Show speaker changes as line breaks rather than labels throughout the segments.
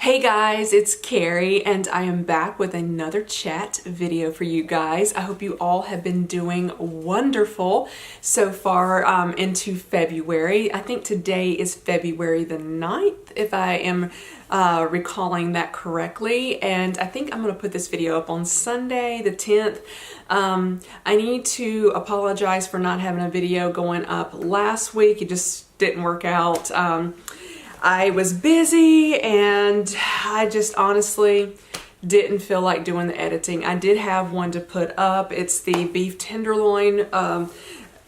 Hey guys, it's Carrie and I am back with another chat video for you guys. I hope you all have been doing wonderful so far into February. I think today is February the 9th, if I am recalling that correctly. And I think I'm going to put this video up on Sunday the 10th. I need to apologize for not having a video going up last week. It just didn't work out. I was busy and I just honestly didn't feel like doing the editing. I did have one to put up. It's the beef tenderloin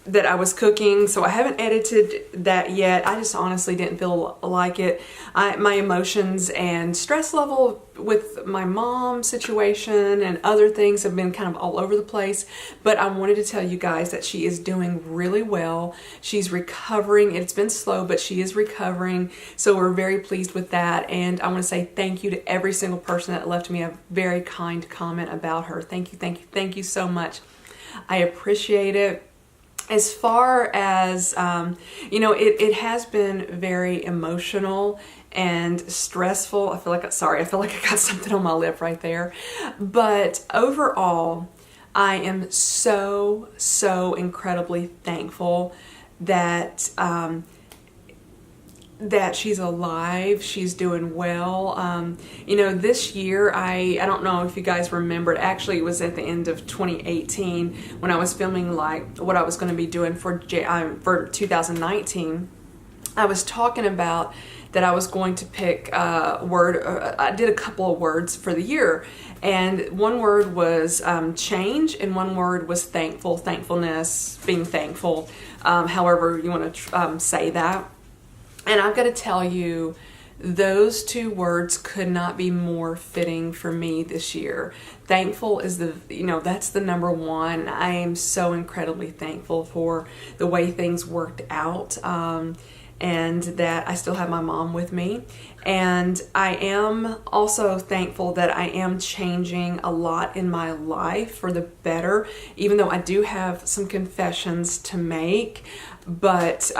that I was cooking, so I haven't edited that yet. I just honestly didn't feel like it. My emotions and stress level with my mom situation and other things have been kind of all over the place, but I wanted to tell you guys that she is doing really well. She's recovering. It's been slow, but she is recovering, so we're very pleased with that. And I want to say thank you to every single person that left me a very kind comment about her. Thank you, thank you, thank you so much. I appreciate it. As far as, it has been very emotional and stressful. I feel like I got something on my lip right there. But overall, I am so incredibly thankful that, that she's alive, she's doing well. This year, I don't know if you guys remembered, actually it was at the end of 2018 when I was filming like what I was going to be doing for 2019. I was talking about that I was going to pick a word. I did a couple of words for the year, and one word was change, and one word was thankful, thankfulness, being thankful, however you want to say that. And I've got to tell you, those two words could not be more fitting for me this year. Thankful is that's the number one. I am so incredibly thankful for the way things worked out, and that I still have my mom with me. And I am also thankful that I am changing a lot in my life for the better, even though I do have some confessions to make. But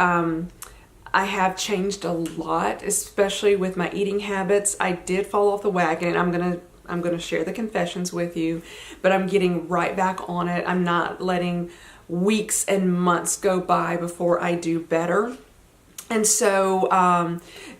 I have changed a lot, especially with my eating habits. I did fall off the wagon, and I'm gonna share the confessions with you, but I'm getting right back on it. I'm not letting weeks and months go by before I do better. And so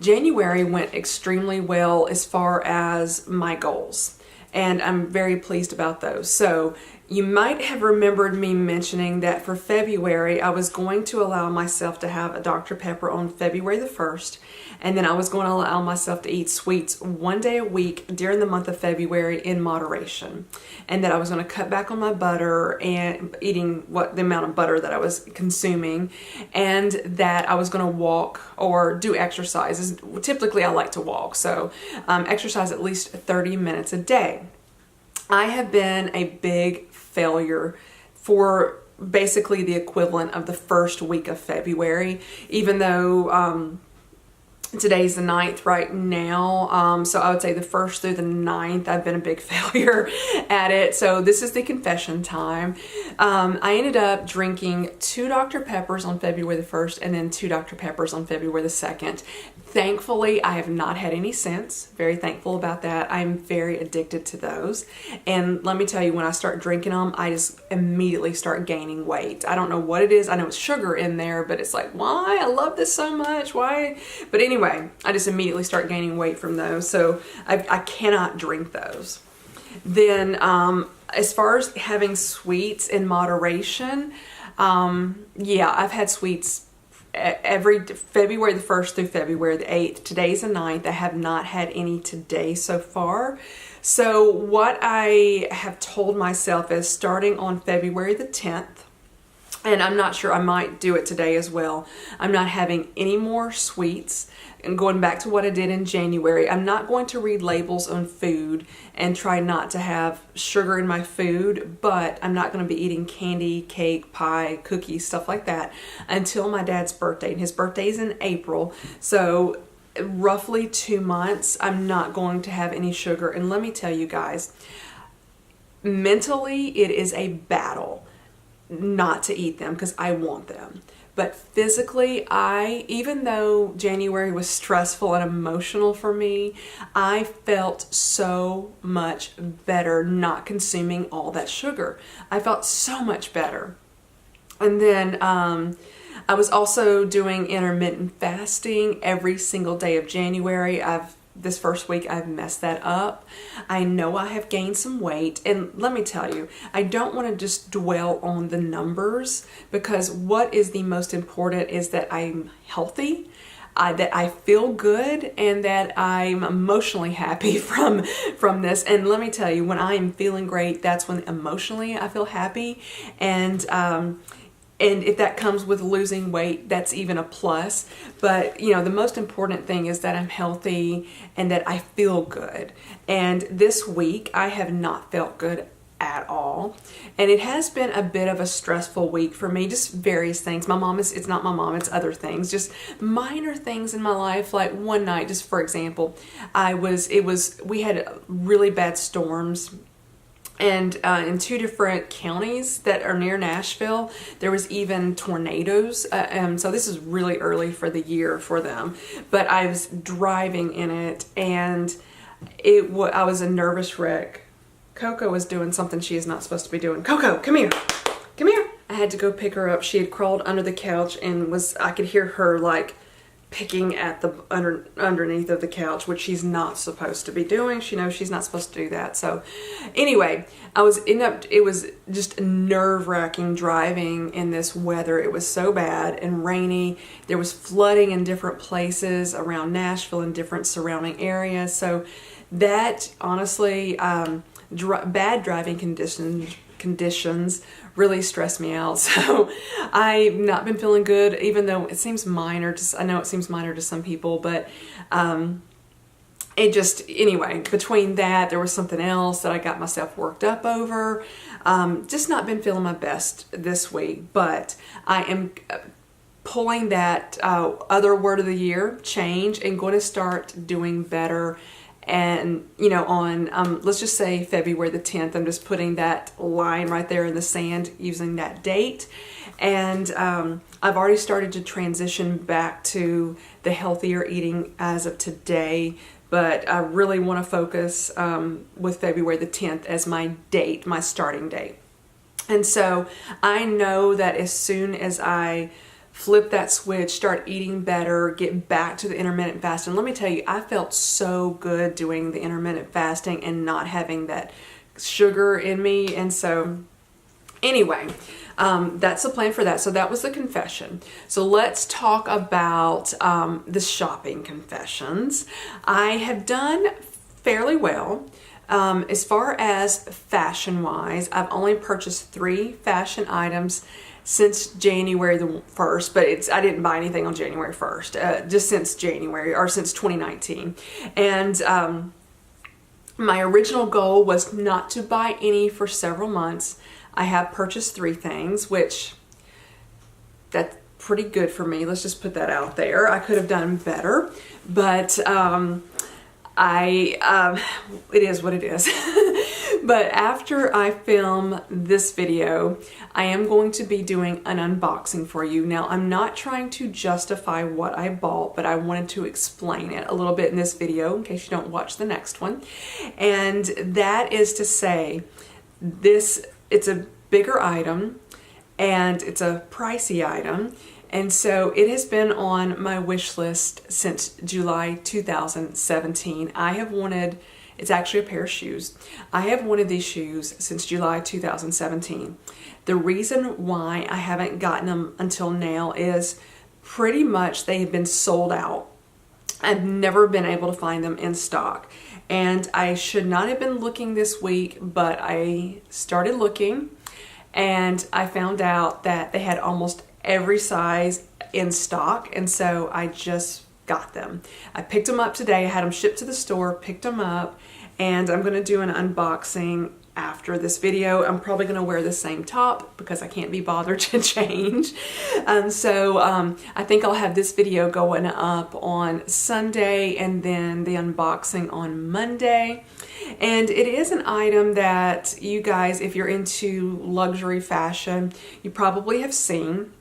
January went extremely well as far as my goals, and I'm very pleased about those. So you might have remembered me mentioning that for February, I was going to allow myself to have a Dr. Pepper on February the 1st, and then I was going to allow myself to eat sweets one day a week during the month of February in moderation, and that I was going to cut back on my butter and eating the amount of butter that I was consuming, and that I was going to walk or do exercises. Typically, I like to walk, so exercise at least 30 minutes a day. I have been a big failure for basically the equivalent of the first week of February, even though today's the 9th right now. So I would say the 1st through the 9th, I've been a big failure at it. So this is the confession time. I ended up drinking 2 Dr. Peppers on February the 1st and then 2 Dr. Peppers on February the 2nd. Thankfully, I have not had any since. Very thankful about that. I'm very addicted to those. And let me tell you, when I start drinking them, I just immediately start gaining weight. I don't know what it is. I know it's sugar in there, but it's like, why? I love this so much. Why? But anyway, I just immediately start gaining weight from those. So I cannot drink those. Then as far as having sweets in moderation, yeah, I've had sweets every February the 1st through February the 8th. Today's the 9th. I have not had any today so far. So what I have told myself is starting on February the 10th, and I'm not sure, I might do it today as well, I'm not having any more sweets. And going back to what I did in January, I'm not going to read labels on food and try not to have sugar in my food, but I'm not going to be eating candy, cake, pie, cookies, stuff like that until my dad's birthday. And his birthday is in April, so roughly 2 months, I'm not going to have any sugar. And let me tell you guys, mentally, it is a battle not to eat them because I want them. but physically, even though January was stressful and emotional for me, I felt so much better not consuming all that sugar. I felt so much better. And then I was also doing intermittent fasting every single day of January. This first week I've messed that up. I know I have gained some weight, and let me tell you, I don't want to just dwell on the numbers, because what is the most important is that I'm healthy, that I feel good, and that I'm emotionally happy from this. And let me tell you, when I am feeling great, that's when emotionally I feel happy. And if that comes with losing weight, that's even a plus. But, you know, the most important thing is that I'm healthy and that I feel good. And this week, I have not felt good at all. And it has been a bit of a stressful week for me, just various things. It's not my mom, it's other things, just minor things in my life. Like one night, just for example, we had really bad storms. And in 2 different counties that are near Nashville, there was even tornadoes. So this is really early for the year for them. But I was driving in it, and I was a nervous wreck. Coco was doing something she is not supposed to be doing. Coco, come here. Come here. I had to go pick her up. She had crawled under the couch, and I could hear her like picking at the underneath of the couch, which she's not supposed to be doing. She knows she's not supposed to do that. So anyway, it was just nerve-wracking driving in this weather. It was so bad and rainy. There was flooding in different places around Nashville and different surrounding areas. So that, honestly, bad driving conditions really stressed me out. So I've not been feeling good, even though it seems minor. I know it seems minor to some people, but anyway, between that, there was something else that I got myself worked up over. Just not been feeling my best this week, but I am pulling that other word of the year, change, and going to start doing better. And, you know, on, let's just say February the 10th, I'm just putting that line right there in the sand using that date. And I've already started to transition back to the healthier eating as of today. But I really want to focus with February the 10th as my date, my starting date. And so I know that as soon as I flip that switch, start eating better, get back to the intermittent fasting. Let me tell you, I felt so good doing the intermittent fasting and not having that sugar in me. And so anyway, that's the plan for that. So that was the confession. So let's talk about the shopping confessions. I have done fairly well. As far as fashion-wise, I've only purchased 3 fashion items since January the 1st, but I didn't buy anything on January 1st, just since January, or since 2019. And my original goal was not to buy any for several months. I have purchased 3 things, which that's pretty good for me. Let's just put that out there. I could have done better, but it is what it is. But after I film this video, I am going to be doing an unboxing for you. Now, I'm not trying to justify what I bought, but I wanted to explain it a little bit in this video in case you don't watch the next one. And that is to say, it's a bigger item and it's a pricey item. And so it has been on my wish list since July 2017. It's actually a pair of shoes. I have wanted these shoes since July 2017. The reason why I haven't gotten them until now is pretty much they have been sold out. I've never been able to find them in stock. And I should not have been looking this week, but I started looking and I found out that they had almost every size in stock, and so I just got them. I picked them up today. I had them shipped to the store, picked them up, and I'm going to do an unboxing after this video. I'm probably going to wear the same top because I can't be bothered to change. So I think I'll have this video going up on Sunday and then the unboxing on Monday. And it is an item that you guys, if you're into luxury fashion, you probably have seen.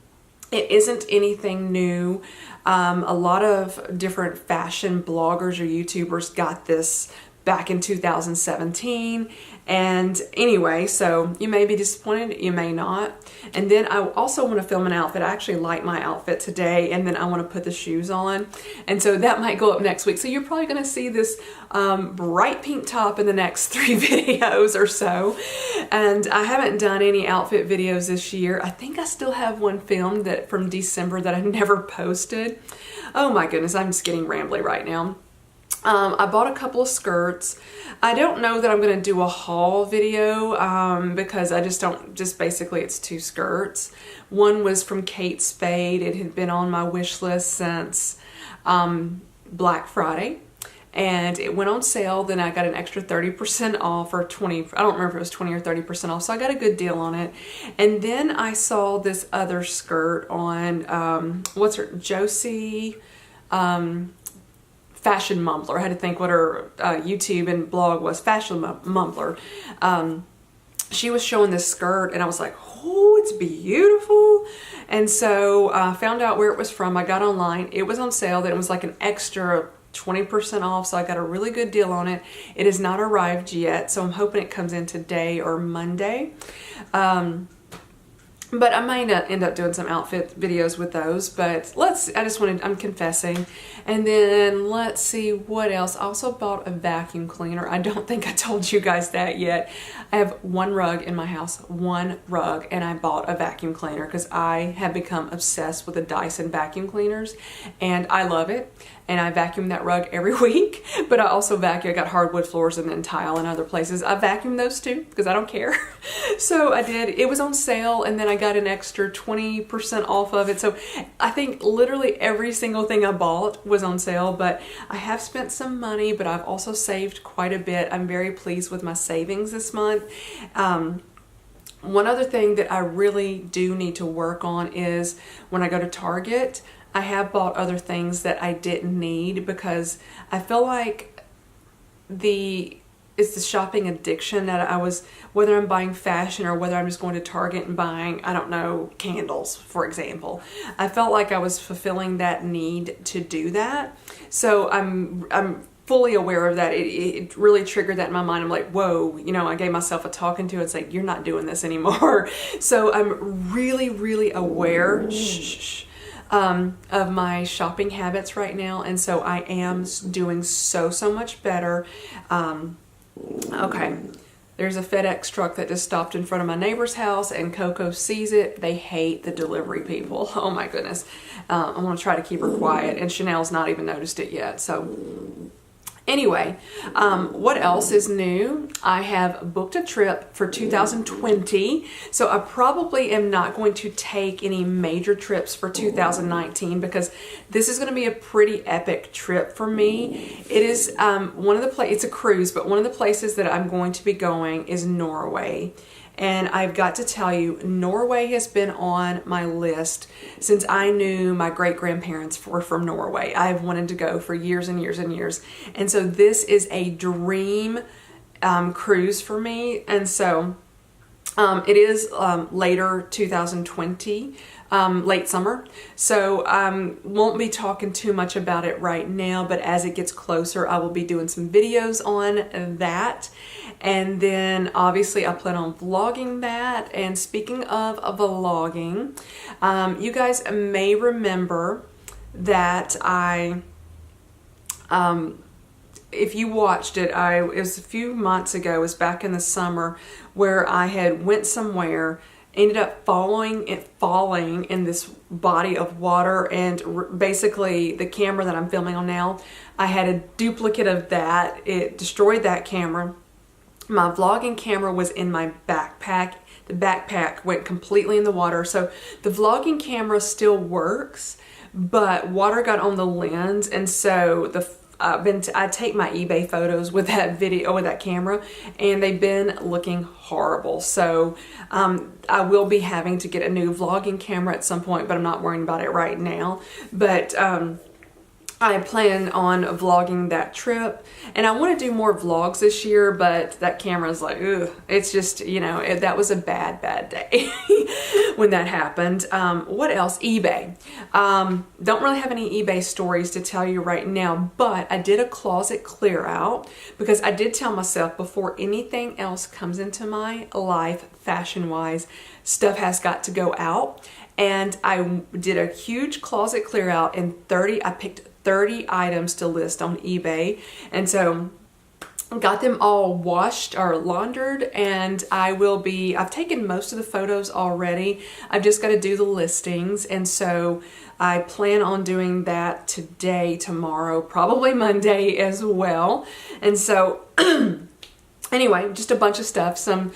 It isn't anything new. A lot of different fashion bloggers or YouTubers got this back in 2017. And anyway, so you may be disappointed, you may not. And then I also want to film an outfit. I actually like my outfit today, and then I want to put the shoes on. And so that might go up next week. So you're probably going to see this bright pink top in the next 3 videos or so. And I haven't done any outfit videos this year. I think I still have one filmed from December that I never posted. Oh my goodness, I'm just getting rambly right now. I bought a couple of skirts. I don't know that I'm going to do a haul video because I just basically it's 2 skirts. One was from Kate Spade. It had been on my wish list since Black Friday, and it went on sale. Then I got an extra 30% off, or 20, I don't remember if it was 20 or 30% off, so I got a good deal on it. And then I saw this other skirt on what's her, Josie Fashion Mumbler. I had to think what her YouTube and blog was, Fashion Mumbler. She was showing this skirt, and I was like, oh, it's beautiful. And so I found out where it was from. I got online. It was on sale. Then it was like an extra 20% off, so I got a really good deal on it. It has not arrived yet, so I'm hoping it comes in today or Monday. But I might end up doing some outfit videos with those, but I'm confessing. And then let's see what else. I also bought a vacuum cleaner. I don't think I told you guys that yet. I have one rug in my house, one rug, and I bought a vacuum cleaner because I have become obsessed with the Dyson vacuum cleaners, and I love it. And I vacuum that rug every week, but I also vacuum, I got hardwood floors and then tile and other places. I vacuum those too because I don't care. So I did. It was on sale, and then I got an extra 20% off of it. So I think literally every single thing I bought was on sale, but I have spent some money, but I've also saved quite a bit. I'm very pleased with my savings this month. One other thing that I really do need to work on is when I go to Target, I have bought other things that I didn't need because I feel like it's the shopping addiction that whether I'm buying fashion or whether I'm just going to Target and buying, I don't know, candles, for example. I felt like I was fulfilling that need to do that. So I'm fully aware of that. It really triggered that in my mind. I'm like, whoa, I gave myself a talking to. It's like, you're not doing this anymore. So I'm really, really aware. Of my shopping habits right now, and so I am doing so much better. Okay, there's a FedEx truck that just stopped in front of my neighbor's house, and Coco sees it. They hate the delivery people. Oh my goodness. I'm gonna try to keep her quiet, and Chanel's not even noticed it yet. So anyway, what else is new? I have booked a trip for 2020, so I probably am not going to take any major trips for 2019 because this is going to be a pretty epic trip for me. It is it's a cruise, but one of the places that I'm going to be going is Norway. And I've got to tell you, Norway has been on my list since I knew my great-grandparents were from Norway. I've wanted to go for years and years and years. And so this is a dream cruise for me. And so it is later 2020, late summer. So won't be talking too much about it right now, but as it gets closer, I will be doing some videos on that. And then obviously I plan on vlogging that. And speaking of vlogging, you guys may remember that if you watched it, it was a few months ago, it was back in the summer, where I had went somewhere, ended up falling in this body of water, and basically the camera that I'm filming on now, I had a duplicate of that. It destroyed that camera. My vlogging camera was in my backpack. The backpack went completely in the water. So the vlogging camera still works, but water got on the lens, and so I take my eBay photos with that camera, and they've been looking horrible. So I will be having to get a new vlogging camera at some point, but I'm not worrying about it right now. But I plan on vlogging that trip, and I want to do more vlogs this year, but that camera's like, ugh, it's just, you know, that was a bad day when that happened. What else? eBay. Don't really have any eBay stories to tell you right now, but I did a closet clear out because I did tell myself before anything else comes into my life, fashion-wise, stuff has got to go out. And I did a huge closet clear out, and I picked 30 items to list on eBay. And so got them all washed or laundered, and I've taken most of the photos already. I've just got to do the listings, and so I plan on doing that today, tomorrow, probably Monday as well. And so anyway, just a bunch of stuff. Some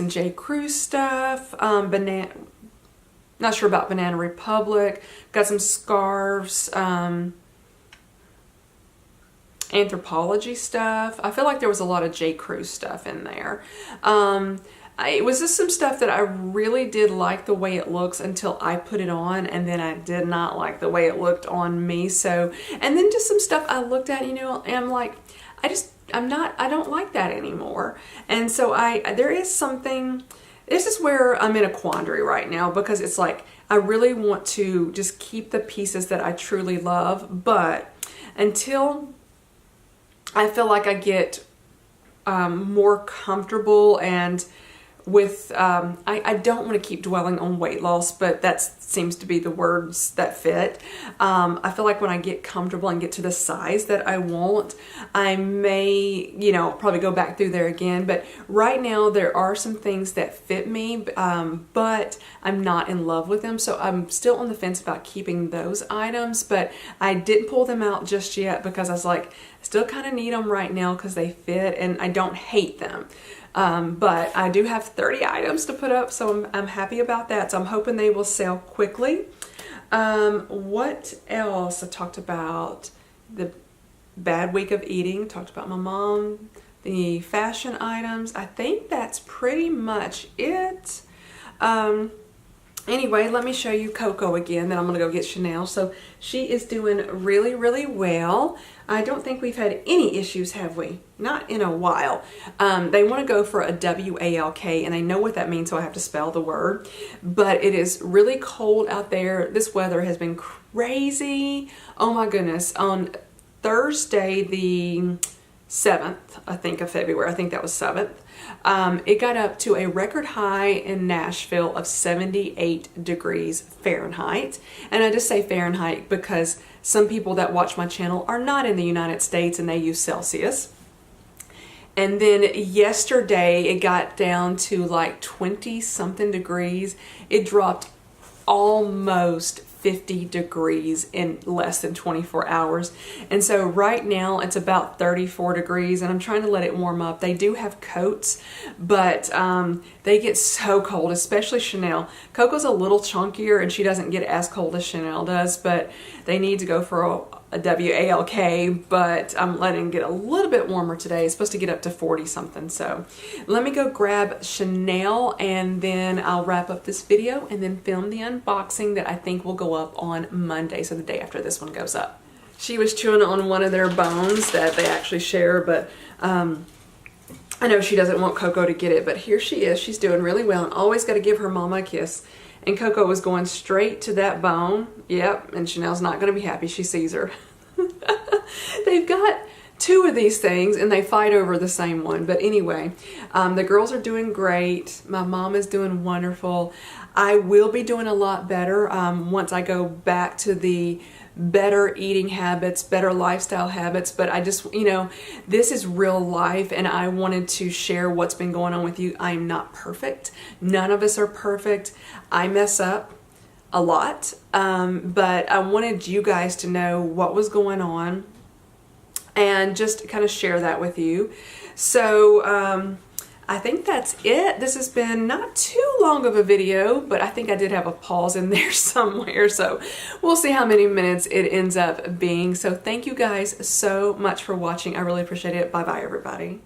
J. Crew stuff, not sure about Banana Republic. Got some scarves, Anthropology stuff. I feel like there was a lot of J. Crew stuff in there. It was just some stuff that I really did like the way it looks until I put it on, and then I did not like the way it looked on me. So, and then just some stuff I looked at, you know, and I'm like, I don't like that anymore. And so this is where I'm in a quandary right now, because it's like, I really want to just keep the pieces that I truly love, but until I feel like I get more comfortable and with, I don't want to keep dwelling on weight loss, but that seems to be the words that fit. I feel like when I get comfortable and get to the size that I want, I may, you know, probably go back through there again. But right now there are some things that fit me, but I'm not in love with them. So I'm still on the fence about keeping those items, but I didn't pull them out just yet because I was like, I still kind of need them right now because they fit and I don't hate them. But I do have 30 items to put up, so I'm happy about that. So I'm hoping they will sell quickly. What else? I talked about the bad week of eating, talked about my mom, the fashion items. I think that's pretty much it. Anyway, let me show you Coco again, then I'm going to go get Chanel. So she is doing really, really well. I don't think we've had any issues, have we? Not in a while. They want to go for a WALK, and I know what that means, so I have to spell the word. But it is really cold out there. This weather has been crazy. Oh my goodness. On Thursday, the 7th, I think, of February, I think that was 7th, it got up to a record high in Nashville of 78 degrees Fahrenheit. And I just say Fahrenheit because some people that watch my channel are not in the United States and they use Celsius. And then yesterday it got down to like 20 something degrees. It dropped almost 50 degrees in less than 24 hours. And so right now it's about 34 degrees and I'm trying to let it warm up. They do have coats, but they get so cold, especially Chanel. Coco's a little chunkier and she doesn't get as cold as Chanel does, but they need to go for a WALK, but I'm letting it get a little bit warmer today. It's supposed to get up to 40 something. So let me go grab Chanel and then I'll wrap up this video and then film the unboxing that I think will go up on Monday, so the day after this one goes up. She was chewing on one of their bones that they actually share, but I know she doesn't want Coco to get it, but here she is. She's doing really well and always got to give her mama a kiss. And Coco was going straight to that bone. Yep, and Chanel's not going to be happy. She sees her. They've got two of these things and they fight over the same one. But anyway, the girls are doing great. My mom is doing wonderful. I will be doing a lot better once I go back to the better eating habits, better lifestyle habits. But I just, you know, this is real life and I wanted to share what's been going on with you. I'm not perfect. None of us are perfect. I mess up a lot, but I wanted you guys to know what was going on and just kind of share that with you. So I think that's it. This has been not too long of a video, but I think I did have a pause in there somewhere. So we'll see how many minutes it ends up being. So thank you guys so much for watching. I really appreciate it. Bye-bye, everybody.